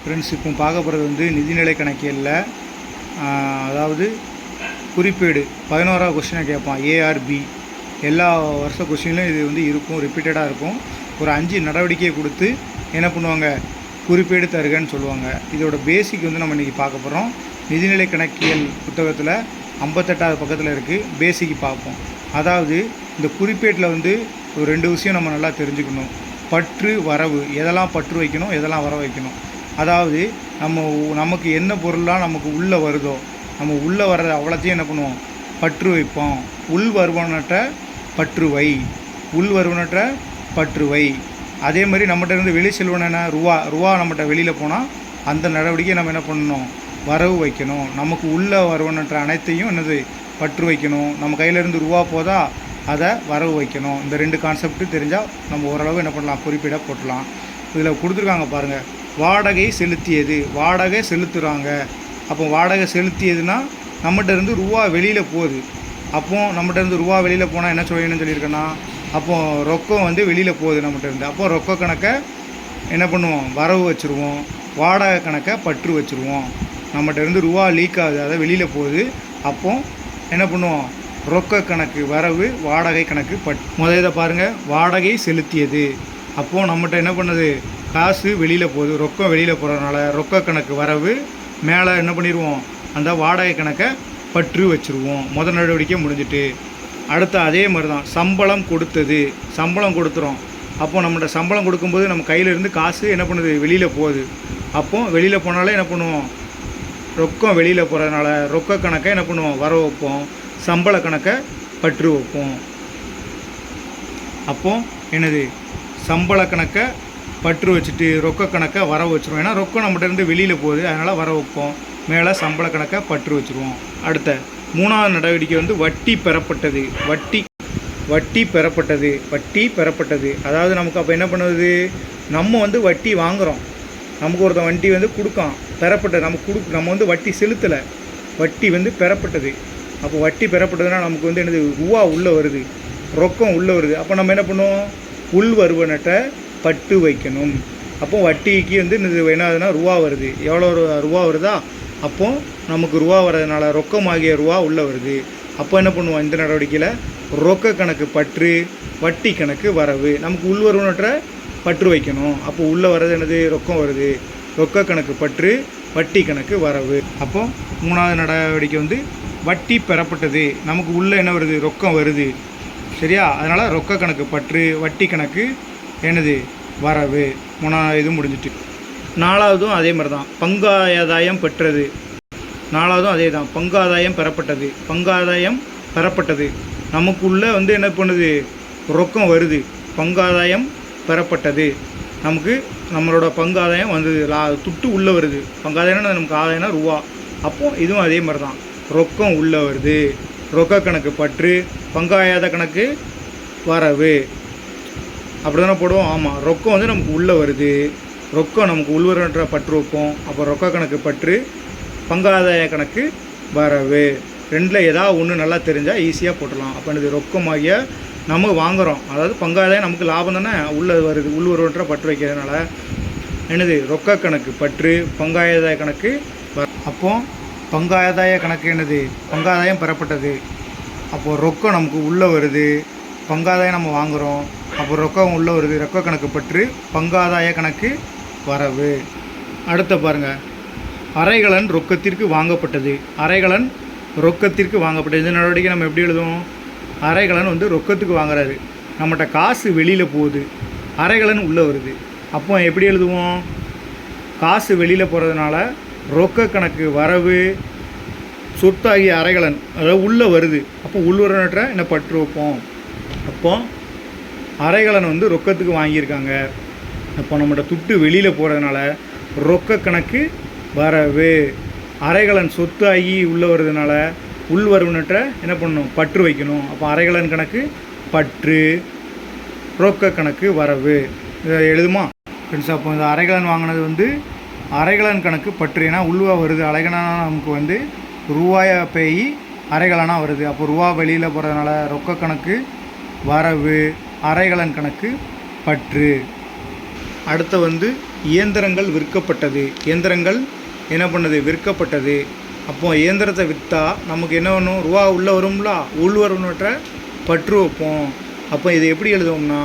Friends, இப்போ பார்க்க போகிறது வந்து நிதிநிலை கணக்கியலில் அதாவது குறிப்பேடு 11ஆவது கொஸ்டினை கேட்பான். ஏஆர்பி எல்லா வருஷ கொஸ்டின்லையும் இது வந்து இருக்கும், ரிப்பீட்டடாக இருக்கும். ஒரு 5 நடவடிக்கையை கொடுத்து என்ன பண்ணுவாங்க, குறிப்பேடு தருகன்னு சொல்லுவாங்க. இதோட பேசிக் வந்து நம்ம இன்றைக்கி பார்க்க போகிறோம். நிதிநிலை கணக்கியல் புத்தகத்தில் 58வது பக்கத்தில் இருக்குது. பேசிக்கு பார்ப்போம். அதாவது இந்த குறிப்பேட்டில் வந்து ஒரு 2 விஷயம் நம்ம நல்லா தெரிஞ்சுக்கணும். பற்று, வரவு, எதெல்லாம் பற்று வைக்கணும், எதெல்லாம் வர வைக்கணும். அதாவது நமக்கு என்ன பொருளாக நமக்கு உள்ளே வருதோ, நம்ம உள்ளே வர்றது அவ்வளோத்தையும் என்ன பண்ணுவோம், பற்று வைப்போம். உள் வருவனற்ற பற்று வை, உள் வருவனற்ற பற்று வை. அதே மாதிரி நம்மகிட்ட இருந்து வெளி செல்வன ரூபா நம்மகிட்ட வெளியில் போனால் அந்த நடவடிக்கை நம்ம என்ன பண்ணணும், வரவு வைக்கணும். நமக்கு உள்ளே வருவனற்ற அனைத்தையும் என்னது, பற்று வைக்கணும். நம்ம கையிலேருந்து ரூபா போதா, அதை வரவு வைக்கணும். இந்த 2 கான்செப்ட்டு தெரிஞ்சால் நம்ம ஓரளவு என்ன பண்ணலாம், குறிப்பிட போட்டலாம். இதில் கொடுத்துருக்காங்க பாருங்கள். வாடகை செலுத்தியது, வாடகை செலுத்துகிறாங்க. அப்போ வாடகை செலுத்தியதுன்னா நம்மகிட்ட இருந்து ரூபா வெளியில் போகுது. அப்போது நம்மகிட்ட இருந்து ரூபா வெளியில் போனால் என்ன சொல்லணும்னு சொல்லியிருக்கேன்னா, அப்போது ரொக்கம் வந்து வெளியில் போகுது நம்மகிட்ட இருந்து. அப்போது ரொக்க கணக்கை என்ன பண்ணுவோம், வரவு வச்சுருவோம். வாடகை கணக்கை பற்று வச்சுருவோம். நம்மகிட்ட இருந்து ரூபா லீக் ஆகுது, அதை வெளியில் போகுது. அப்போது என்ன பண்ணுவோம், ரொக்க கணக்கு வரவு, வாடகை கணக்கு முதல்ல பாருங்கள். வாடகை செலுத்தியது, அப்போது நம்மகிட்ட என்ன பண்ணுது, காசு வெளியில் போகுது, ரொக்கம் வெளியில் போகிறதுனால ரொக்க கணக்கு வரவு. மேலே என்ன பண்ணிடுவோம், அந்த வாடகை கணக்கை பற்று வச்சுருவோம். முதல் நடவடிக்கை முடிஞ்சிட்டு அடுத்து அதே மாதிரி தான் சம்பளம் கொடுத்தது, சம்பளம் கொடுத்துறோம். அப்போது நம்மகிட்ட சம்பளம் கொடுக்கும்போது நம்ம கையிலேருந்து காசு என்ன பண்ணுது, வெளியில் போகுது. அப்போது வெளியில் போனாலே என்ன பண்ணுவோம், ரொக்கம் வெளியில் போகிறதுனால ரொக்க கணக்கை என்ன பண்ணுவோம், வர வைப்போம். சம்பள கணக்கை பற்று வைப்போம். அப்போது என்னது, சம்பள கணக்கை பற்று வச்சுட்டு ரொக்க கணக்கை வர வச்சுருவோம். ஏன்னா ரொக்கம் நம்மகிட்ட இருந்து வெளியில் போகுது, அதனால் வர வைப்போம். மேலே சம்பள கணக்கை பற்று வச்சுருவோம். அடுத்த 3வது நடவடிக்கை வந்து வட்டி பெறப்பட்டது. வட்டி பெறப்பட்டது. அதாவது நமக்கு அப்போ என்ன பண்ணுது, நம்ம வந்து வட்டி வாங்குகிறோம். நமக்கு ஒருத்தன் வட்டி வந்து கொடுக்கான், பெறப்பட்டது. நம்ம வந்து வட்டி செலுத்தலை, வட்டி வந்து பெறப்பட்டது. அப்போ வட்டி பெறப்பட்டதுன்னா நமக்கு வந்து என்னது, ரூபா உள்ளே வருது, ரொக்கம் உள்ளே வருது. அப்போ நம்ம என்ன பண்ணுவோம், உள் வருவனற்ற பட்டு வைக்கணும். அப்போ வட்டிக்கு வந்து என்ன ஆகுதுன்னா ரூபா வருது. எவ்வளோ ரூபா வருதா, அப்போது நமக்கு ரூபா வர்றதுனால ரொக்கமாகிய ரூபா உள்ளே வருது. அப்போ என்ன பண்ணுவோம், இந்த நடவடிக்கையில் ரொக்க கணக்கு பற்று, வட்டி கணக்கு வரவு. நமக்கு உள் வருவனற்ற பற்று வைக்கணும். அப்போ உள்ளே வர்றது என்னது, ரொக்கம் வருது. ரொக்க கணக்கு பற்று, வட்டி கணக்கு வரவு. அப்போது 3வது நடவடிக்கை வந்து வட்டி பெறப்பட்டது. நமக்கு உள்ளே என்ன வருது, ரொக்கம் வருது. சரியா, அதனால் ரொக்க கணக்கு பற்று, வட்டி கணக்கு என்னது, வரவு. 3வது இது முடிஞ்சிட்டு 4வதும் அதே மாதிரி தான், பங்காதாயம் பெற்றது. 4வதும் அதே தான், பங்காதாயம் பெறப்பட்டது. நமக்குள்ளே வந்து என்ன பண்ணுது, ரொக்கம் வருது. பங்காதாயம் பெறப்பட்டது. நமக்கு நம்மளோட பங்காதாயம் வந்தது, துட்டு உள்ளே வருது. பங்காதாயம்னா நமக்கு ஆதாயம்னா ரூபா. அப்போது இதுவும் அதே மாதிரி தான், ரொக்கம் உள்ளே வருது. ரொக்க கணக்கு பற்று, பங்காயாத கணக்கு வரவு. அப்படி தானே போடுவோம். ஆமாம், ரொக்கம் வந்து நமக்கு உள்ளே வருது, ரொக்கம் நமக்கு உள்வரன்ற பற்று வைப்போம். அப்போ ரொக்க கணக்கு பற்று, பங்காதாய கணக்கு வரவு. 2ல் ஏதாவது ஒன்று நல்லா தெரிஞ்சால் ஈஸியாக போட்டுடலாம். அப்போ இது ரொக்கமாகிய நம்ம வாங்குகிறோம், அதாவது பங்காதாயம் நமக்கு லாபம் தானே உள்ளே வருது, உள்வரன்ற பற்று வைக்கிறதுனால என்னது, ரொக்க கணக்கு பற்று, பங்காயதாய கணக்கு. அப்போது பங்காயதாய கணக்கு என்னது, பங்காதாயம் பெறப்பட்டது. அப்போது ரொக்கம் நமக்கு உள்ளே வருது, பங்காதாயம் நம்ம வாங்குகிறோம். அப்போ ரொக்கம் உள்ளே வருது, ரொக்க கணக்கு பற்று, பங்காதாய கணக்கு வரவு. அடுத்த பாருங்கள், அரைகலன் ரொக்கத்திற்கு வாங்கப்பட்டது. அரைகலன் ரொக்கத்திற்கு வாங்கப்பட்டது. இந்த நடவடிக்கை நம்ம எப்படி எழுதுவோம், அரைகலன் வந்து ரொக்கத்துக்கு வாங்குறாரு. நம்மகிட்ட காசு வெளியில் போகுது, அரைகலன் உள்ளே வருது. அப்போ எப்படி எழுதுவோம், காசு வெளியில் போகிறதுனால ரொக்க கணக்கு வரவு, சொத்தாகிய அரைகலன் அதாவது உள்ளே வருது. அப்போ உள்வரனற்ற என்ன பற்று வைப்போம். அப்போது அரைகலன் வந்து ரொக்கத்துக்கு வாங்கியிருக்காங்க. அப்போ நம்மகிட்ட துட்டு வெளியில் போகிறதுனால ரொக்க கணக்கு வரவு. அரைகலன் சொத்து ஆகி உள்ளே வருதுனால உள்வருவனற்ற என்ன பண்ணணும், பற்று வைக்கணும். அப்போ அரைகலன் கணக்கு பற்று, ரொக்க கணக்கு வரவு. இதை எழுதுமா ஃப்ரெண்ட்ஸ். அப்போ இந்த அரைகலன் வாங்கினது வந்து அரைகலன் கணக்கு பற்று. ஏன்னா உள்வா வருது, அரைகலனா நமக்கு வந்து ரூபாயை பேய் அரைகலனாக வருது. அப்போ ரூபா வெளியில் போகிறதுனால ரொக்க கணக்கு வரவு, அரைகலன் கணக்கு பற்று. அடுத்து வந்து இயந்திரங்கள் விற்கப்பட்டது. இயந்திரங்கள் என்ன பண்ணுது? விற்கப்பட்டது. அப்போது இயந்திரத்தை விற்றா நமக்கு என்ன வேணும்? ரூபா உள்ளே வரும்ல, உள்வரவற்ற பற்று வைப்போம். அப்போ இதை எப்படி எழுதுவோம்னா,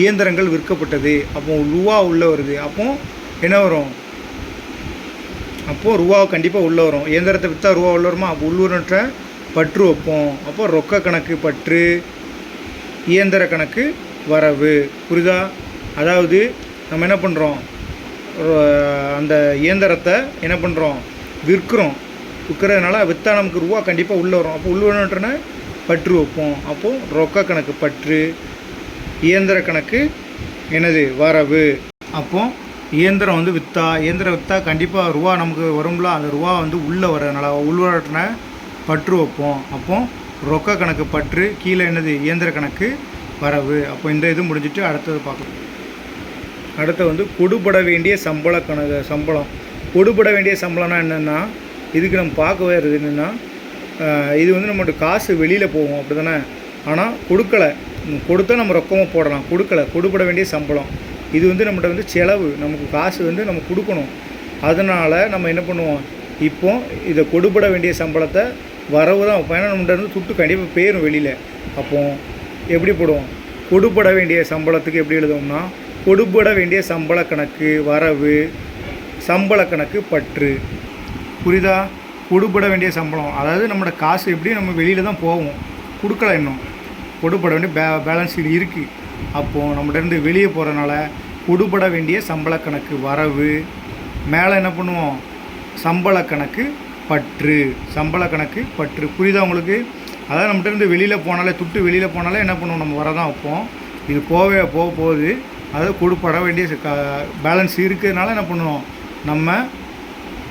இயந்திரங்கள் விற்கப்பட்டது. அப்போது ரூபா உள்ளே வருது. அப்போது என்ன வரும்? அப்போது ரூபா கண்டிப்பாக உள்ளே வரும். இயந்திரத்தை விற்றா ரூபா உள்ளே வருமா? அப்போ உள்வரவற்ற பற்று வைப்போம். அப்போது ரொக்க கணக்கு பற்று, இயந்திர கணக்கு வரவு. புரியுதா? அதாவது நம்ம என்ன பண்ணுறோம்? அந்த இயந்திரத்தை என்ன பண்ணுறோம்? விற்கிறதுனால விற்றா நமக்கு ரூபா கண்டிப்பாக உள்ளே வரும். அப்போ உள்வரவற்ற பற்று வைப்போம். அப்போது ரொக்க கணக்கு பற்று, இயந்திர கணக்கு என்னது? வரவு. அப்போது இயந்திரம் வந்து இயந்திரம் விற்றா கண்டிப்பாக ரூபா நமக்கு வரும்ல, அந்த ரூபா வந்து உள்ளே வரதுனால உள்வரவற்ற பற்று வைப்போம். அப்போது ரொக்க கணக்கு பற்று, கீழே என்னது? இயந்திர கணக்கு வரவு. அப்போ இந்த இது முடிஞ்சிட்டு அடுத்தது பார்க்கலாம். அடுத்து வந்து கொடுபட வேண்டிய சம்பளம். கொடுபட வேண்டிய சம்பளம்னா என்னென்னா, இதுக்கு நம்ம பார்க்க வருது என்னென்னா, இது வந்து நம்மளோட காசு வெளியில் போகும், அப்படி தானே? ஆனால் கொடுத்தா நம்ம ரொக்கமாக போடலாம். கொடுபட வேண்டிய சம்பளம். இது வந்து நம்மகிட்ட வந்து செலவு, நமக்கு காசு வந்து நம்ம கொடுக்கணும். அதனால் நம்ம என்ன பண்ணுவோம்? இப்போ இதை கொடுபட வேண்டிய சம்பளத்தை வரவு தான் வைப்போம். ஏன்னா நம்மகிட்ட இருந்து துட்டு கண்டிப்பாக போயிடும் வெளியில். அப்போது எப்படி போடுவோம்? கொடுபட வேண்டிய சம்பளத்துக்கு எப்படி எழுதுவோம்னா, கொடுபட வேண்டிய சம்பள கணக்கு வரவு, சம்பள கணக்கு பற்று. புரியுதா? கொடுபட வேண்டிய சம்பளம், அதாவது நம்மளோட காசு எப்படி நம்ம வெளியில் தான் போவோம், கொடுக்கல, இன்னும் கொடுபட வேண்டிய பேலன்ஸ் ஷீட் இருக்குது. அப்போது நம்மகிட்டேருந்து வெளியே போகிறதுனால கொடுபட வேண்டிய சம்பள கணக்கு வரவு, மேலே என்ன பண்ணுவோம்? சம்பள கணக்கு பற்று. புரியுதா உங்களுக்கு? அதாவது நம்மகிட்டேருந்து வெளியில் போனாலே, துட்டு வெளியில் போனாலே என்ன பண்ணுவோம்? நம்ம வரதான் வைப்போம். இது போக போகுது. அதாவது கொடுபட வேண்டிய பேலன்ஸ் இருக்கிறதுனால என்ன பண்ணுவோம்? நம்ம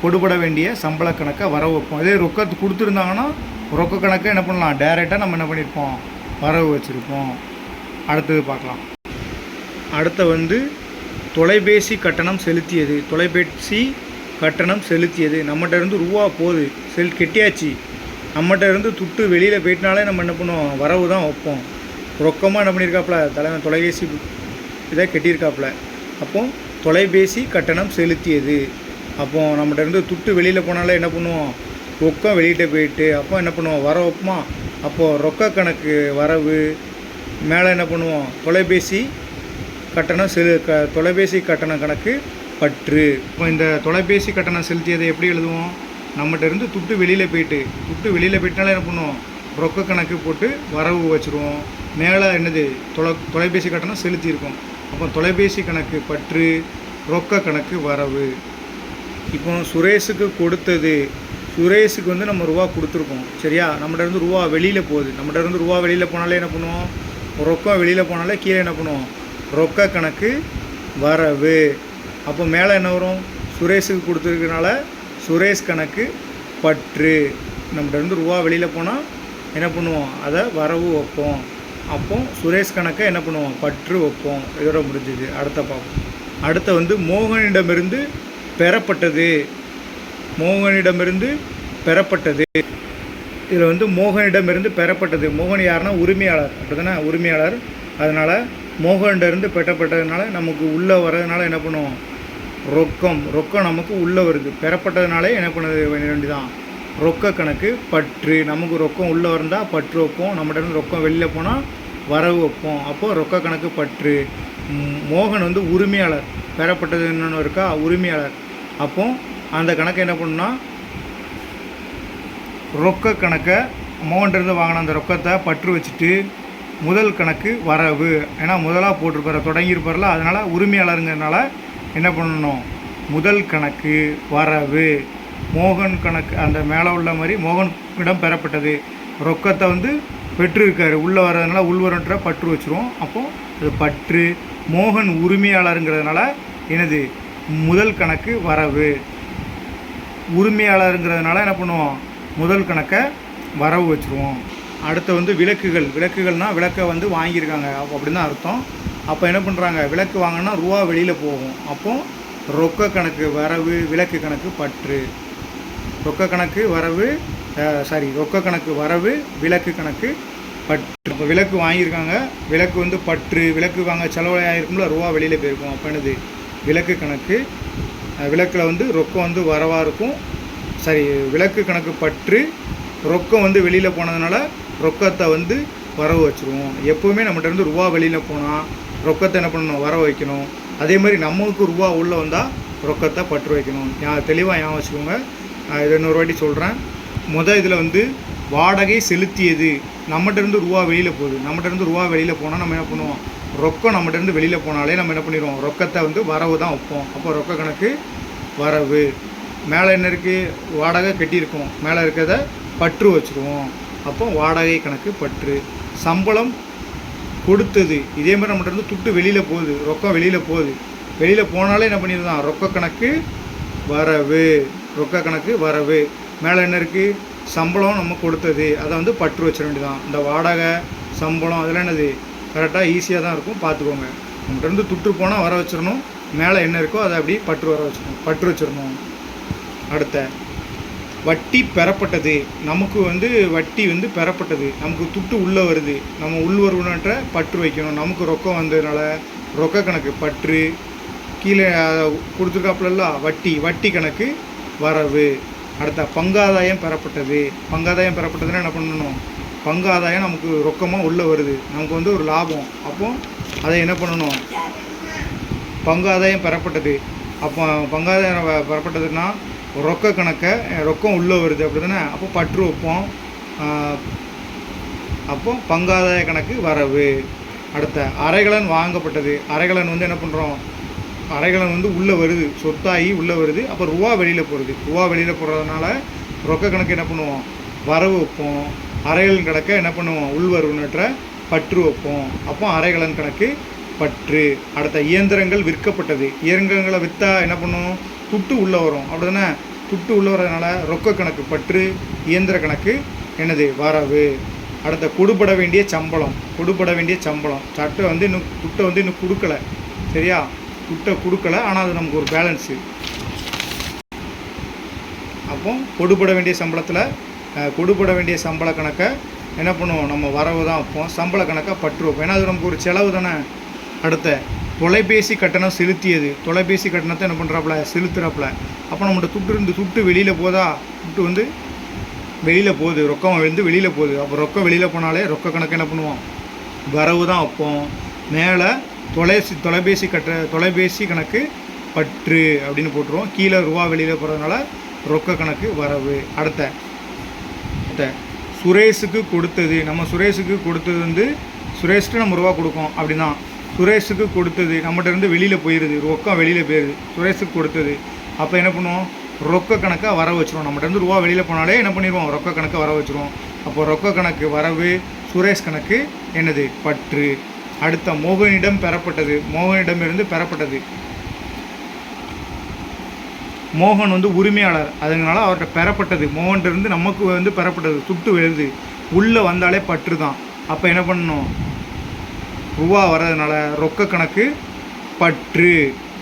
கொடுபட வேண்டிய சம்பள கணக்கை வரவு வைப்போம். இதே ரொக்கத்து கொடுத்துருந்தாங்கன்னா ரொக்க கணக்கை என்ன பண்ணலாம்? டைரெக்டாக நம்ம என்ன பண்ணியிருப்போம்? வரவு வச்சுருப்போம். அடுத்தது பார்க்கலாம். அடுத்த வந்து தொலைபேசி கட்டணம் செலுத்தியது. நம்மகிட்ட இருந்து ரூபா போகுது, கெட்டியாச்சு. நம்மகிட்ட இருந்து துட்டு வெளியில் போயிட்டனாலே நம்ம என்ன பண்ணுவோம்? வரவு தான் வைப்போம். ரொக்கமாக என்ன பண்ணியிருக்காப்புல தலைவன்? தொலைபேசி இதை கட்டியிருக்காப்புல. அப்போது தொலைபேசி கட்டணம் செலுத்தியது. அப்போது நம்மகிட்ட இருந்து துட்டு வெளியில் போனாலே என்ன பண்ணுவோம்? ரொக்கம் வெளியிட்ட போயிட்டு அப்போ என்ன பண்ணுவோம்? வர வைப்போமா? அப்போது ரொக்க கணக்கு வரவு, மேலே என்ன பண்ணுவோம்? தொலைபேசி கட்டணம் கணக்கு பற்று. இப்போ இந்த தொலைபேசி கட்டணம் செலுத்தியதை எப்படி எழுதுவோம்? நம்மகிட்ட இருந்து துட்டு வெளியில் போயிட்டனால என்ன பண்ணுவோம்? ரொக்க கணக்கு போட்டு வரவு வச்சுருவோம். மேலே என்னது? தொலைபேசி கட்டணம் செலுத்தியிருக்கோம். அப்போ தொலைபேசி கணக்கு பற்று, ரொக்க கணக்கு வரவு. இப்போ சுரேஷுக்கு வந்து நம்ம ரூபா கொடுத்துருக்கோம், சரியா? நம்மகிட்ட இருந்து ரூபா வெளியில் போகுது. நம்மகிட்ட இருந்து ரூபா வெளியில் போனாலே என்ன பண்ணுவோம்? ரொக்கம் வெளியில் போனாலே கீழே என்ன பண்ணுவோம்? ரொக்க கணக்கு வரவு. அப்போ மேலே என்ன வரும்? சுரேஷுக்கு கொடுத்துருக்கனால சுரேஷ் கணக்கு பற்று. நம்மகிட்ட இருந்து ரூபா வெளியில் போனால் என்ன பண்ணுவோம்? அதை வரவு வைப்போம். அப்போ சுரேஷ் கணக்கை என்ன பண்ணுவோம்? பற்று வைப்போம். இதோட முடிஞ்சுது. அடுத்த பார்ப்போம். அடுத்த வந்து மோகனிடமிருந்து பெறப்பட்டது. இதில் வந்து மோகனிடமிருந்து பெறப்பட்டது. மோகன் யாருன்னா? உரிமையாளர், அப்படி தானே? உரிமையாளர். அதனால் மோகனிடமிருந்து பெறப்பட்டதுனால நமக்கு உள்ளே வர்றதுனால என்ன பண்ணுவோம்? ரொக்கம் நமக்கு உள்ளே வருது. பெறப்பட்டதுனாலே என்ன பண்ணது வேண்டியதான்? ரொக்க கணக்கு பற்று. நமக்கு ரொக்கம் உள்ளே வந்தால் பற்று வைப்போம். நம்மகிட்ட இருந்து ரொக்கம் வெளியில் போனால் வரவு வைப்போம். அப்போது ரொக்க கணக்கு பற்று. மோகன் வந்து உரிமையாளர், பெறப்பட்டது என்னென்னு இருக்கா? உரிமையாளர். அப்போ அந்த கணக்கை என்ன பண்ணுன்னா, ரொக்க கணக்கை மோகன்கிட்டருந்து வாங்கின அந்த ரொக்கத்தை பற்று வச்சுட்டு முதல் கணக்கு வரவு, ஏன்னா முதலாக போட்டிருப்பார், தொடங்கியிருப்பார்ல, அதனால் உரிமையாளருங்கிறதுனால என்ன பண்ணணும்? முதல் கணக்கு வரவு. மோகன் கணக்கு அந்த மேலே உள்ள மாதிரி மோகனிடம் பெறப்பட்டது. ரொக்கத்தை வந்து பெற்றிருக்காரு, உள்ளே வர்றதுனால உள்வரன்ற பற்று வச்சுருவோம். அப்போது அது பற்று. மோகன் உரிமையாளருங்கிறதுனால என்னது? முதல் கணக்கு வரவு. உரிமையாளருங்கிறதுனால என்ன பண்ணுவோம்? முதல் கணக்கை வரவு வச்சுருவோம். அடுத்து வந்து விளக்குகள்னால் விளக்கை வந்து வாங்கியிருக்காங்க அப்படின்னு தான் அர்த்தம். அப்போ என்ன பண்ணுறாங்க? விளக்கு வாங்கினா ரூபா வெளியில் போகும். அப்போது ரொக்க கணக்கு வரவு, விளக்கு கணக்கு பற்று. ரொக்க கணக்கு வரவு, விளக்கு கணக்கு பற்று. இப்போ விளக்கு வாங்கியிருக்காங்க, விளக்கு வந்து பற்று. விளக்கு வாங்க செலவு ஆகிருக்கும்ல, ரூபா வெளியில் போயிருக்கும். அப்போ என்னது? விலக்கு கணக்கு. விலக்கில் வந்து ரொக்கம் வந்து வரவாக இருக்கும். சரி, விலக்கு கணக்கு பற்று ரொக்கம் வந்து வெளியில் போனதுனால ரொக்கத்தை வந்து வரவு வச்சுருவோம். எப்போவுமே நம்மகிட்ட இருந்து ரூபா வெளியில் போனால் ரொக்கத்தை என்ன பண்ணணும், வர வைக்கணும். அதே மாதிரி நம்மளுக்கு ரூபா உள்ளே வந்தால் ரொக்கத்தை பற்று வைக்கணும். தெளிவாக ஞாபகம் வச்சுக்கோங்க. இதை இன்னொரு வாட்டி சொல்கிறேன். இதில் வந்து வாடகை செலுத்தியது நம்மகிட்டேருந்து ரூபா வெளியில் போகுது. நம்மகிட்டேருந்து ரூபா வெளியில் போனால் நம்ம என்ன பண்ணுவோம், ரொக்கம் நம்மகிட்டேருந்து வெளியில் போனாலே நம்ம என்ன பண்ணிடுவோம், ரொக்கத்தை வந்து வரவு தான் வைப்போம். அப்போ ரொக்க கணக்கு வரவு. மேலே என்ன இருக்குது, வாடகை கட்டியிருக்கோம், மேலே இருக்கிறத பற்று வச்சுருவோம். அப்போ வாடகை கணக்கு பற்று. சம்பளம் கொடுத்தது இதே மாதிரி நம்மகிட்டேருந்து துட்டு வெளியில் போகுது, ரொக்கம் வெளியில் போகுது. வெளியில் போனாலே என்ன பண்ணிடுதான், ரொக்க கணக்கு வரவு. ரொக்க கணக்கு வரவு. மேலே என்ன இருக்குது, சம்பளம் நம்ம கொடுத்தது, அதை வந்து பற்று வச்சிட வேண்டியதான். இந்த வாடகை சம்பளம் அதெல்லாம் என்னது கரெக்டாக ஈஸியாக தான் இருக்கும், பார்த்துக்கோங்க. நம்மகிட்டேருந்து துட்டு போனால் வர வச்சிடணும். மேலே என்ன இருக்கோ அதை அப்படி பற்று வச்சிடணும். அடுத்த வட்டி பெறப்பட்டது. நமக்கு வந்து வட்டி வந்து பெறப்பட்டது, நமக்கு துட்டு உள்ளே வருது, நம்ம உள்வருவனற்ற பற்று வைக்கணும். நமக்கு ரொக்கம் வந்ததுனால ரொக்க கணக்கு பற்று. கீழே கொடுத்துருக்காப்புலாம் வட்டி கணக்கு வரவு. அடுத்த பங்காதாயம் பெறப்பட்டது. பங்காதாயம் பெறப்பட்டதுன்னா என்ன பண்ணணும், பங்காதாயம் நமக்கு ரொக்கமாக உள்ளே வருது, நமக்கு வந்து ஒரு லாபம். அப்போ அதை என்ன பண்ணணும், பங்காதாயம் பெறப்பட்டது. அப்போ பங்காதாயம் பெறப்பட்டதுன்னா ரொக்க கணக்கை ரொக்கம் உள்ளே வருது அப்படி தானே, அப்போ பற்று வைப்போம். அப்போ பங்காதாய கணக்கு வரவு. அடுத்த அரைகலன் வாங்கப்பட்டது. அரைகலன் வந்து என்ன பண்ணுறோம், அரைகலன் வந்து உள்ளே வருது, சொத்தாகி உள்ளே வருது. அப்போ ரூபா வெளியில் போகிறது. ரூபா வெளியில் போகிறதுனால ரொக்க கணக்கு என்ன பண்ணுவோம், வரவு வைப்போம். அரைகலன் கணக்கை என்ன பண்ணுவோம், உள்வருவனற்ற பற்று வைப்போம். அப்போ அரைகலன் கணக்கு பற்று. அடுத்த இயந்திரங்கள் விற்கப்பட்டது. இயந்திரங்களை விற்றா என்ன பண்ணுவோம், துட்டு உள்ளே வரும் அப்படி தானே. துட்டு உள்ளே வர்றதுனால ரொக்க கணக்கு பற்று, இயந்திர கணக்கு என்னது வரவு. அடுத்த கொடுபட வேண்டிய சம்பளம். கொடுபட வேண்டிய சம்பளம். சட்டை வந்து இன்னும் துட்டை வந்து இன்னும் கொடுக்கல, சரியா, துட்டை கொடுக்கல, ஆனால் அது நமக்கு ஒரு பேலன்ஸு. அப்போ கொடுபட வேண்டிய சம்பளத்தில் கொடுபட வேண்டிய சம்பள கணக்கை என்ன பண்ணுவோம், நம்ம வரவு தான் வைப்போம். சம்பள கணக்கை பற்று வைப்போம், ஏன்னா அது நமக்கு ஒரு செலவு தானே. அடுத்த தொலைபேசி கட்டணம் செலுத்தியது. தொலைபேசி கட்டணத்தை என்ன பண்ணுறாப்புல, செலுத்துகிறாப்புல. அப்போ நம்மகிட்ட துட்டு வெளியில் போதா, துட்டு வந்து வெளியில் போகுது, ரொக்கம் வந்து வெளியில் போகுது. அப்போ ரொக்கம் வெளியில் போனாலே ரொக்க கணக்கு என்ன பண்ணுவோம், வரவு தான் வைப்போம். மேலே தொலைபேசி கணக்கு பற்று அப்படின்னு போட்டுருவோம். கீழே ரூபா வெளியில் போகிறதுனால ரொக்க கணக்கு வரவு. அடுத்த சுரேஷுக்கு கொடுத்தது. நம்ம சுரேஷுக்கு கொடுத்தது வந்து சுரேஷ்க்கு நம்ம ரூபா கொடுக்கோம் அப்படின்னா, சுரேஷுக்கு கொடுத்தது நம்மகிட்ட இருந்து வெளியில் போயிடுது, ரொக்கம் வெளியில் போயிடுது, சுரேஷுக்கு கொடுத்தது. அப்போ என்ன பண்ணுவோம், ரொக்க கணக்காக வர வச்சுருவோம். நம்மகிட்ட இருந்து ரூபா வெளியில் போனாலே என்ன பண்ணிடுவோம், ரொக்க கணக்கை வர வச்சுருவோம். அப்போ ரொக்க கணக்கு வரவு, சுரேஷ் கணக்கு என்னது பற்று. அடுத்த மோகனிடம் பெறப்பட்டது. மோகனிடமிருந்து பெறப்பட்டது. மோகன் வந்து உரிமையாளர், அதனால அவர்கிட்ட பெறப்பட்டது. மோகன்கிட்ட நமக்கு வந்து பெறப்பட்டது, துட்டு எழுது உள்ளே வந்தாலே பற்று தான். அப்போ என்ன பண்ணணும், ரூபா வர்றதுனால ரொக்க கணக்கு பற்று.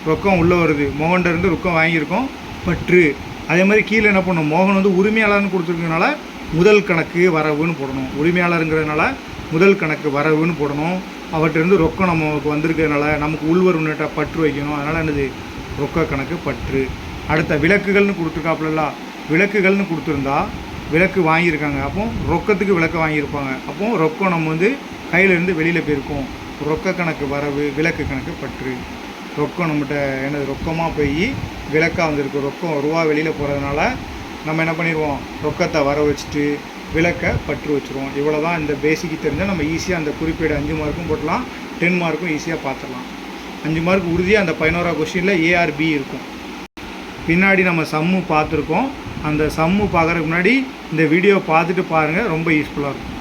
ரொக்கம் உள்ளே வருது, மோகன்கிட்ட ரொக்கம் வாங்கியிருக்கோம், பற்று. அதே மாதிரி கீழே என்ன பண்ணணும், மோகன் வந்து உரிமையாளர்னு கொடுத்துருக்கனால முதல் கணக்கு வரவுன்னு போடணும். உரிமையாளருங்கிறதுனால முதல் கணக்கு வரவுன்னு போடணும். அவர்கிட்ட ரொக்கம் நமக்கு வந்திருக்கிறதுனால நமக்கு உள்வருவனற்ற பற்று வைக்கணும். அதனால் என்னது, ரொக்க கணக்கு பற்று. அடுத்த விளக்குகள்னு கொடுத்துருக்காப்புல, விளக்குகள்னு கொடுத்துருந்தா விளக்கு வாங்கியிருக்காங்க, அப்போ ரொக்கத்துக்கு விளக்கு வாங்கியிருப்பாங்க. அப்போது ரொக்கம் நம்ம வந்து கையிலேருந்து வெளியில் போயிருக்கோம். ரொக்க கணக்கு வரவு, விளக்கு கணக்கு பற்று. ரொக்கம் நம்மகிட்ட என்னது ரொக்கமாக போய் விளக்காக வந்திருக்கு. ரொக்கம் ரூபா வெளியில் போகிறதுனால நம்ம என்ன பண்ணிடுவோம், ரொக்கத்தை வர வச்சுட்டு விளக்கை பற்று வச்சுருவோம். இவ்வளோ தான். இந்த பேசிக்கு தெரிஞ்சால் நம்ம ஈஸியாக அந்த குறிப்பீடு 5 மார்க்கும் போட்டலாம், 10 மார்க்கும் ஈஸியாக பார்த்துடலாம். 5 மார்க் உறுதியாக அந்த 11ஆம் கொஸ்டினில் ஏஆர்பி இருக்கும். பின்னாடி நம்ம சம்மு பார்த்துருக்கோம். அந்த சம்மு பார்க்குறதுக்கு முன்னாடி இந்த வீடியோ பார்த்துட்டு பாருங்கள், ரொம்ப யூஸ்ஃபுல்லாக இருக்கும்.